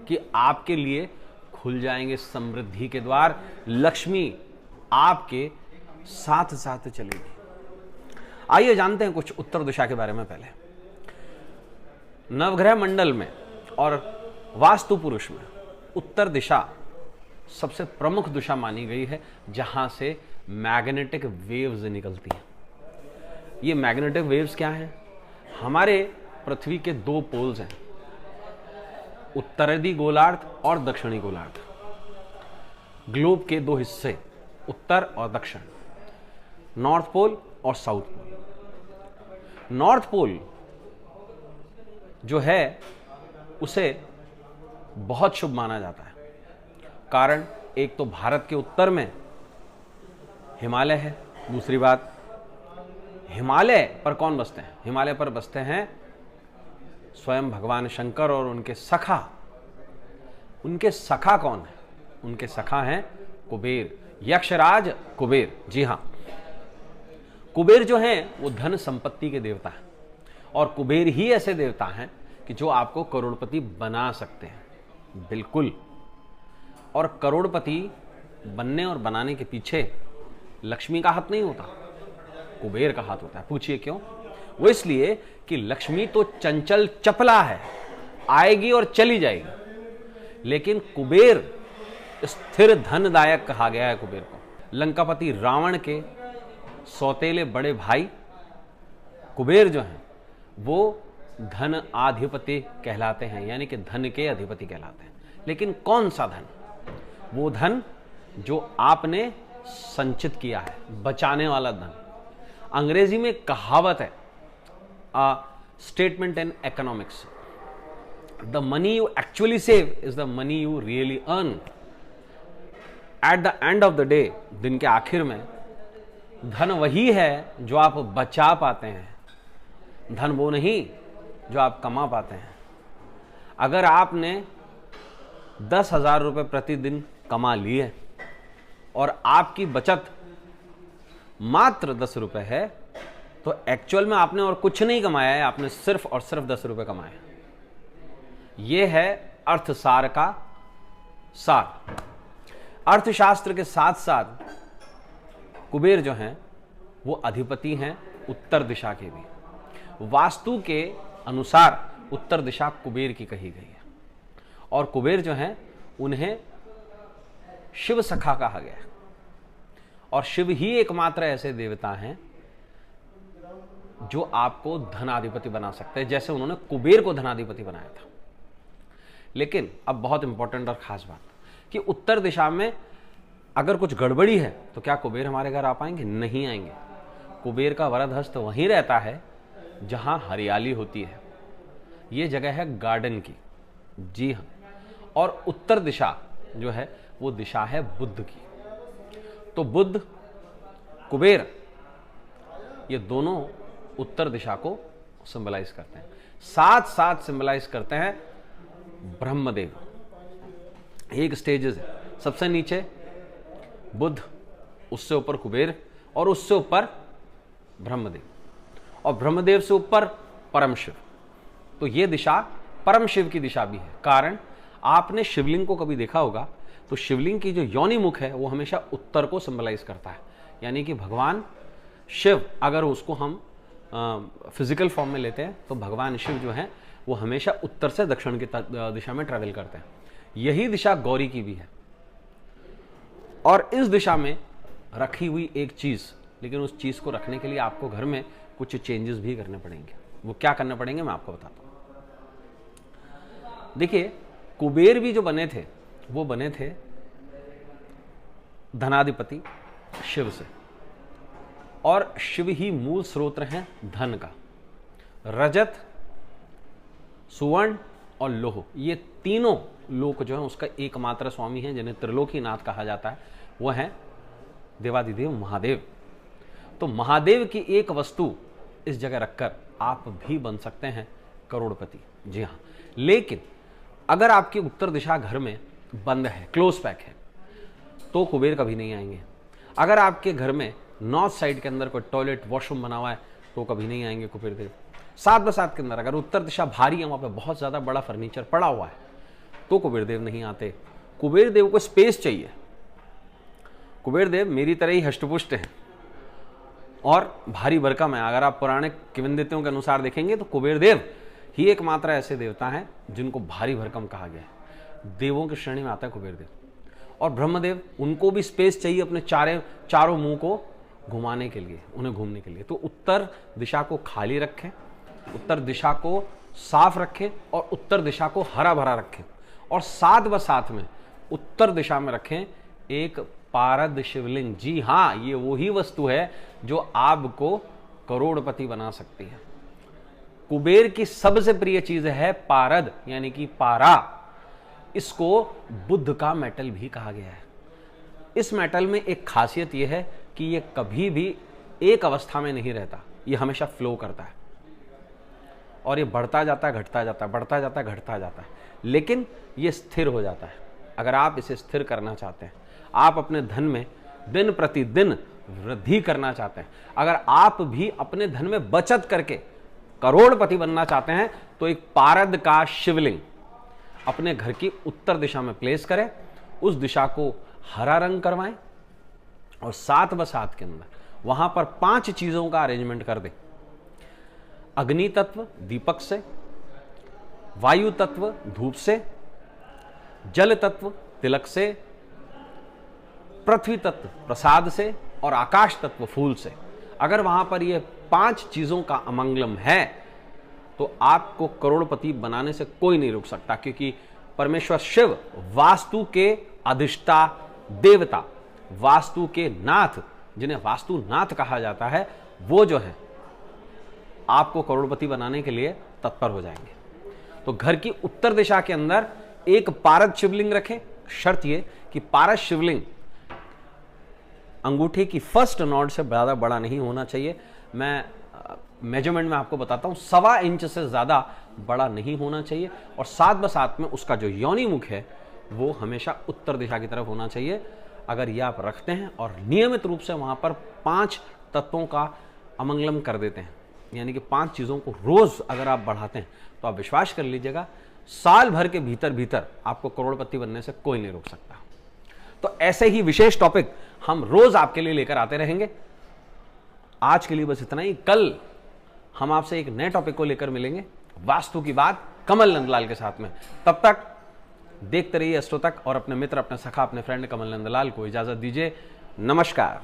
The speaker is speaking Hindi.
कि आपके लिए खुल जाएंगे समृद्धि के द्वार, लक्ष्मी आपके साथ साथ चलेगी। आइए जानते हैं कुछ उत्तर दिशा के बारे में। पहले नवग्रह मंडल में और वास्तु पुरुष में उत्तर दिशा सबसे प्रमुख दिशा मानी गई है, जहां से मैग्नेटिक वेव्स निकलती हैं। ये मैग्नेटिक वेव्स क्या हैं? हमारे पृथ्वी के दो पोल्स हैं, उत्तरार्धी गोलार्ध और दक्षिणी गोलार्ध। ग्लोब के दो हिस्से, उत्तर और दक्षिण, नॉर्थ पोल और साउथ पोल। नॉर्थ पोल जो है उसे बहुत शुभ माना जाता है। कारण एक तो भारत के उत्तर में हिमालय है, दूसरी बात हिमालय पर कौन बसते हैं? हिमालय पर बसते हैं स्वयं भगवान शंकर और उनके सखा। उनके सखा कौन है? उनके सखा हैं कुबेर, यक्षराज कुबेर। जी हां, कुबेर जो हैं वो धन संपत्ति के देवता हैं, और कुबेर ही ऐसे देवता हैं कि जो आपको करोड़पति बना सकते हैं। बिल्कुल। और करोड़पति बनने और बनाने के पीछे लक्ष्मी का हाथ नहीं होता, कुबेर का हाथ होता है। पूछिए क्यों? वो इसलिए कि लक्ष्मी तो चंचल चपला है, आएगी और चली जाएगी, लेकिन कुबेर स्थिर धनदायक कहा गया है कुबेर को। लंकापति रावण के सौतेले बड़े भाई कुबेर जो हैं वो धन अधिपति कहलाते हैं, यानी कि धन के अधिपति कहलाते हैं। लेकिन कौन सा धन? वो धन जो आपने संचित किया है, बचाने वाला धन। अंग्रेजी में कहावत है, statement in economics, the money you actually save is the money you really earn. At the end of the day, दिन के आखिर में धन वही है जो आप बचा पाते हैं, धन वो नहीं जो आप कमा पाते हैं। अगर आपने 10,000 रुपये प्रतिदिन कमा लिए और आपकी बचत मात्र 10 रुपये है, तो एक्चुअल में आपने और कुछ नहीं कमाया है, आपने सिर्फ और सिर्फ 10 रुपये कमाए। यह है अर्थसार का सार। अर्थशास्त्र के साथ साथ कुबेर जो हैं वो अधिपति हैं उत्तर दिशा के भी। वास्तु के अनुसार उत्तर दिशा कुबेर की कही गई है, और कुबेर जो हैं उन्हें शिव सखा कहा गया है। और शिव ही एकमात्र ऐसे देवता हैं जो आपको धनाधिपति बना सकते हैं, जैसे उन्होंने कुबेर को धनाधिपति बनाया था। लेकिन अब बहुत इंपॉर्टेंट और खास बात कि उत्तर दिशा में अगर कुछ गड़बड़ी है तो क्या कुबेर हमारे घर आ पाएंगे? नहीं आएंगे। कुबेर का वरद हस्त वहीं रहता है जहां हरियाली होती है। यह जगह है गार्डन की। जी हां। और उत्तर दिशा जो है वो दिशा है बुद्ध की। तो बुद्ध, कुबेर, ये दोनों उत्तर दिशा को सिंबलाइज करते हैं। साथ साथ सिंबलाइज करते हैं ब्रह्मदेव। एक स्टेजेस है, सबसे नीचे बुद्ध, उससे ऊपर कुबेर, और उससे ऊपर ब्रह्मदेव, और ब्रह्मदेव से ऊपर परम शिव। तो ये दिशा परम शिव की दिशा भी है। कारण आपने शिवलिंग को कभी देखा होगा तो शिवलिंग की जो योनि मुख है वो हमेशा उत्तर को सिंबलाइज करता है। यानी कि भगवान शिव, अगर उसको हम फिजिकल फॉर्म में लेते हैं तो भगवान शिव जो है वो हमेशा उत्तर से दक्षिण की दिशा में ट्रैवल करते हैं। यही दिशा गौरी की भी है। और इस दिशा में रखी हुई एक चीज, लेकिन उस चीज को रखने के लिए आपको घर में कुछ चेंजेस भी करने पड़ेंगे। वो क्या करने पड़ेंगे मैं आपको बताता हूं। देखिए, कुबेर भी जो बने थे वो बने थे धनाधिपति शिव से, और शिव ही मूल स्रोत हैं धन का। रजत, सुवर्ण और लोह, ये तीनों लोक जो है उसका एकमात्र स्वामी है, जिन्हें त्रिलोकीनाथ कहा जाता है। वो है देवादिदेव महादेव। तो महादेव की एक वस्तु इस जगह रखकर आप भी बन सकते हैं करोड़पति। जी हाँ। लेकिन अगर आपकी उत्तर दिशा घर में बंद है, क्लोज पैक है, तो कुबेर कभी नहीं आएंगे। अगर आपके घर में नॉर्थ साइड के अंदर कोई टॉयलेट, वॉशरूम बना हुआ है, तो कभी नहीं आएंगे कुबेर देव। साथ बसात के अंदर अगर उत्तर दिशा भारी है, वहां पे बहुत ज्यादा बड़ा फर्नीचर पड़ा हुआ है, तो कुबेर देव नहीं आते। कुबेर देव को स्पेस चाहिए। कुबेर देव मेरी तरह ही हष्टपुष्ट हैं और भारी भरकम है। अगर आप पुराने किंवदंतियों के अनुसार देखेंगे तो कुबेर देव ही एकमात्र ऐसे देवता हैं जिनको भारी भरकम कहा गया है। देवों की श्रेणी में आता है कुबेर देव। और ब्रह्मदेव, उनको भी स्पेस चाहिए अपने चारों मुंह को घुमाने के लिए, उन्हें घूमने के लिए। तो उत्तर दिशा को खाली रखें, उत्तर दिशा को साफ रखें और उत्तर दिशा को हरा भरा रखें। और साथ में उत्तर दिशा में रखें एक पारद शिवलिंग। जी हाँ, ये वही वस्तु है जो आपको करोड़पति बना सकती है। कुबेर की सबसे प्रिय चीज है पारद, यानी कि पारा। इसको बुद्ध का मेटल भी कहा गया है। इस मेटल में एक खासियत यह है कि यह कभी भी एक अवस्था में नहीं रहता, यह हमेशा फ्लो करता है और ये बढ़ता जाता है, घटता जाता है, बढ़ता जाता है, घटता जाता है, लेकिन ये स्थिर हो जाता है। अगर आप इसे स्थिर करना चाहते हैं, आप अपने धन में दिन प्रतिदिन वृद्धि करना चाहते हैं, अगर आप भी अपने धन में बचत करके करोड़पति बनना चाहते हैं, तो एक पारद का शिवलिंग अपने घर की उत्तर दिशा में प्लेस करें, उस दिशा को हरा रंग करवाएं और साथ के अंदर वहां पर 5 चीजों का अरेंजमेंट कर दें। अग्नि तत्व दीपक से, वायु तत्व धूप से, जल तत्व तिलक से, पृथ्वी तत्व प्रसाद से और आकाश तत्व फूल से। अगर वहां पर ये 5 चीजों का अमंगलम है तो आपको करोड़पति बनाने से कोई नहीं रोक सकता, क्योंकि परमेश्वर शिव वास्तु के अधिष्ठा देवता, वास्तु के नाथ, जिन्हें वास्तु नाथ कहा जाता है, वो जो है आपको करोड़पति बनाने के लिए तत्पर हो जाएंगे। तो घर की उत्तर दिशा के अंदर एक पारद शिवलिंग रखें। शर्त यह कि पारद शिवलिंग अंगूठे की फर्स्ट नॉड से ज्यादा बड़ा नहीं होना चाहिए। मैं मेजरमेंट में आपको बताता हूं, 1.25 इंच से ज्यादा बड़ा नहीं होना चाहिए। और साथ में उसका जो योनि मुख है वो हमेशा उत्तर दिशा की तरफ होना चाहिए। अगर ये आप रखते हैं और नियमित रूप से वहां पर 5 तत्वों का अमंगलम कर देते हैं, यानी कि 5 चीजों को रोज अगर आप बढ़ाते हैं, तो आप विश्वास कर लीजिएगा साल भर के भीतर आपको करोड़पति बनने से कोई नहीं रोक सकता। तो ऐसे ही विशेष टॉपिक हम रोज आपके लिए लेकर आते रहेंगे। आज के लिए बस इतना ही। कल हम आपसे एक नए टॉपिक को लेकर मिलेंगे, वास्तु की बात कमल नंदलाल के साथ में। तब तक देखते रहिए एस्ट्रो तक और अपने मित्र, अपने सखा, अपने फ्रेंड कमल नंदलाल को इजाजत दीजिए। नमस्कार।